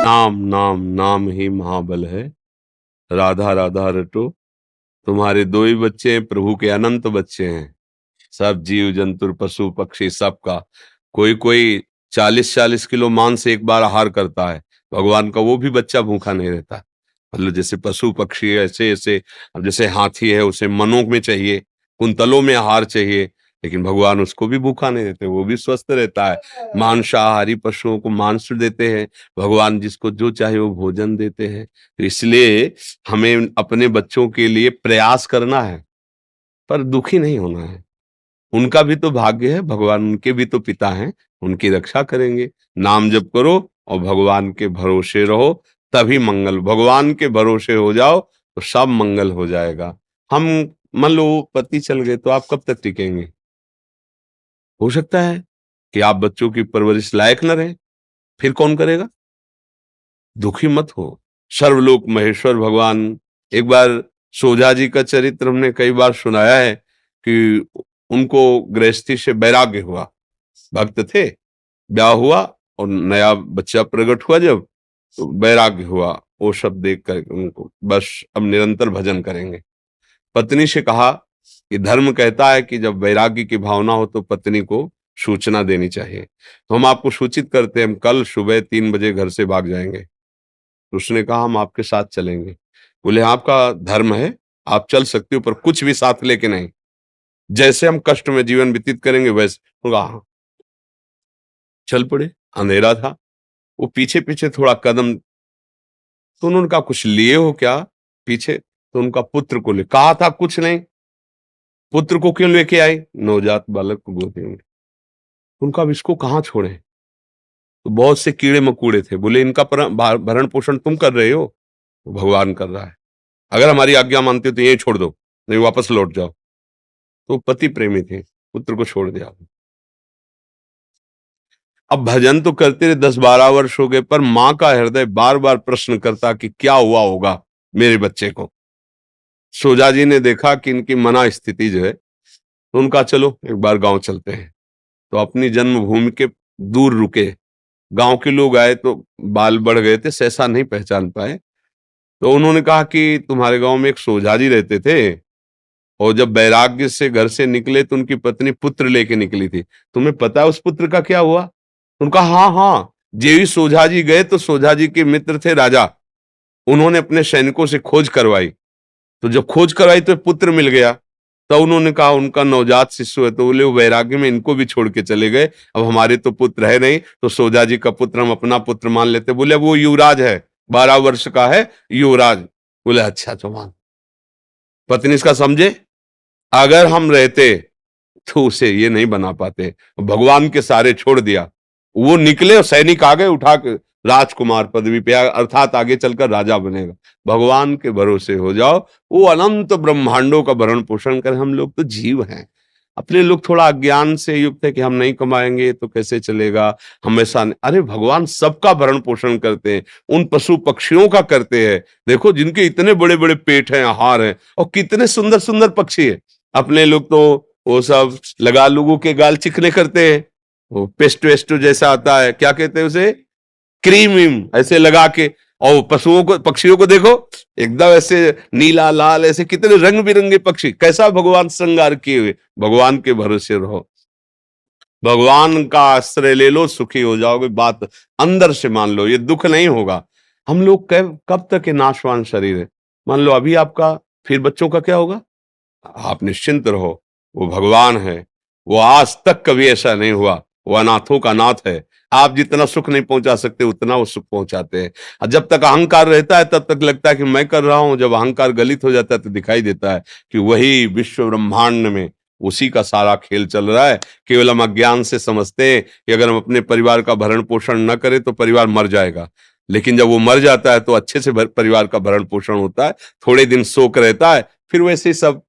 नाम नाम नाम ही महाबल है। राधा राधा रटो। तुम्हारे दो ही बच्चे हैं, प्रभु के अनंत बच्चे हैं। सब जीव जंतु पशु पक्षी सबका कोई कोई 40-40 किलो मांस एक बार आहार करता है। भगवान का वो भी बच्चा भूखा नहीं रहता। मतलब जैसे पशु पक्षी ऐसे ऐसे, अब जैसे हाथी है उसे मनों में चाहिए, कुंतलों में आहार चाहिए, लेकिन भगवान उसको भी भूखा नहीं देते, वो भी स्वस्थ रहता है। मांसाहारी पशुओं को मांस देते हैं, भगवान जिसको जो चाहे वो भोजन देते हैं। तो इसलिए हमें अपने बच्चों के लिए प्रयास करना है, पर दुखी नहीं होना है। उनका भी तो भाग्य है, भगवान उनके भी तो पिता हैं, उनकी रक्षा करेंगे। नाम जप करो और भगवान के भरोसे रहो, तभी मंगल। भगवान के भरोसे हो जाओ तो सब मंगल हो जाएगा। हम मान लो पति चल गए तो आप कब तक टिकेंगे? हो सकता है कि आप बच्चों की परवरिश लायक न रहे, फिर कौन करेगा? दुखी मत हो। सर्वलोक महेश्वर भगवान, एक बार सोझा जी का चरित्र हमने कई बार सुनाया है कि उनको गृहस्थी से वैराग्य हुआ। भक्त थे, ब्याह हुआ और नया बच्चा प्रकट हुआ, जब तो वैराग्य हुआ। वो सब देख कर उनको बस अब निरंतर भजन करेंगे। पत्नी से कहा कि धर्म कहता है कि जब वैराग्य की भावना हो तो पत्नी को सूचना देनी चाहिए। तो हम आपको सूचित करते हैं, हम कल सुबह 3 बजे घर से भाग जाएंगे। तो उसने कहा हम आपके साथ चलेंगे। बोले आपका धर्म है, आप चल सकते हो, पर कुछ भी साथ लेके नहीं। जैसे हम कष्ट में जीवन व्यतीत करेंगे वैसे। होगा हाँ। चल पड़े। अंधेरा था, वो पीछे पीछे थोड़ा कदम, तो उन्होंने कहा कुछ लिए हो क्या पीछे? तो उनका पुत्र को ले, कहा था कुछ नहीं। पुत्र को क्यों लेके आई? नवजात बालक को गोदी में। उनका अब इसको कहाँ छोड़े? तो बहुत से कीड़े मकोड़े थे। बोले इनका भरण पोषण तुम कर रहे हो? तो भगवान कर रहा है। अगर हमारी आज्ञा मानते हो तो यही छोड़ दो, नहीं वापस लौट जाओ। तो पति प्रेमी थे, पुत्र को छोड़ दिया। अब भजन तो करते रहे, 10-12 वर्ष हो गए, पर मां का हृदय बार बार प्रश्न करता कि क्या हुआ होगा मेरे बच्चे को। सोजा जी ने देखा कि इनकी मना स्थिति जो है, तो उनका चलो एक बार गांव चलते हैं। तो अपनी जन्मभूमि के दूर रुके। गांव के लोग आए तो बाल बढ़ गए थे, सहसा नहीं पहचान पाए। तो उन्होंने कहा कि तुम्हारे गांव में एक सोझा जी रहते थे, और जब वैराग्य से घर से निकले तो उनकी पत्नी पुत्र लेके निकली थी। तुम्हें पता है उस पुत्र का क्या हुआ? उनका हाँ हाँ, जेवी सोझा जी गए तो सोझा जी के मित्र थे राजा, उन्होंने अपने सैनिकों से खोज करवाई। तो जब खोज करवाई तो पुत्र मिल गया। तो उन्होंने कहा उनका नवजात शिशु है, तो बोले वो वैराग्य में इनको भी छोड़ के चले गए। अब हमारे तो पुत्र है नहीं, तो सोजा जी का पुत्र हम अपना पुत्र मान लेते। बोले वो युवराज है, 12 वर्ष का है युवराज। बोले अच्छा तो मान। पत्नी इसका समझे, अगर हम रहते तो उसे ये नहीं बना पाते। भगवान के सारे छोड़ दिया, वो निकले और सैनिक आ गए उठा के, राजकुमार पदवी पे अर्थात आगे चलकर राजा बनेगा। भगवान के भरोसे हो जाओ, वो अनंत ब्रह्मांडों का भरण पोषण करे। हम लोग तो जीव हैं, अपने लोग थोड़ा अज्ञान से युक्त है कि हम नहीं कमाएंगे तो कैसे चलेगा, हमेशा नहीं। अरे भगवान सबका भरण पोषण करते हैं, उन पशु पक्षियों का करते हैं। देखो जिनके इतने बड़े बड़े पेट हैं, आहार हैं, और कितने सुंदर सुंदर पक्षी है। अपने लोग तो वो सब लगा लोगों के गाल चिकने करते हैं, वो पेस्ट वेस्ट जैसा आता है, क्या कहते हैं उसे, क्रीम वीम ऐसे लगा के। और पशुओं को पक्षियों को देखो, एकदम ऐसे नीला लाल, ऐसे कितने रंग बिरंगे पक्षी, कैसा भगवान श्रृंगार किए हुए। भगवान के भरोसे रहो, भगवान का आश्रय ले लो, सुखी हो जाओगे। बात अंदर से मान लो, ये दुख नहीं होगा। हम लोग कब तक ये नाशवान शरीर है। मान लो अभी आपका, फिर बच्चों का क्या होगा? आप निश्चिंत रहो, वो भगवान है, वो आज तक कभी ऐसा नहीं हुआ। वो अनाथों का नाथ है। आप जितना सुख नहीं पहुंचा सकते उतना वो सुख पहुंचाते हैं। और जब तक अहंकार रहता है तब तक लगता है कि मैं कर रहा हूं, जब अहंकार गलित हो जाता है तो दिखाई देता है कि वही विश्व ब्रह्मांड में उसी का सारा खेल चल रहा है। केवल हम अज्ञान से समझते हैं कि अगर हम अपने परिवार का भरण पोषण न करें तो परिवार मर जाएगा, लेकिन जब वो मर जाता है तो अच्छे से परिवार का भरण पोषण होता है। थोड़े दिन शोक रहता है, फिर वैसे ही सब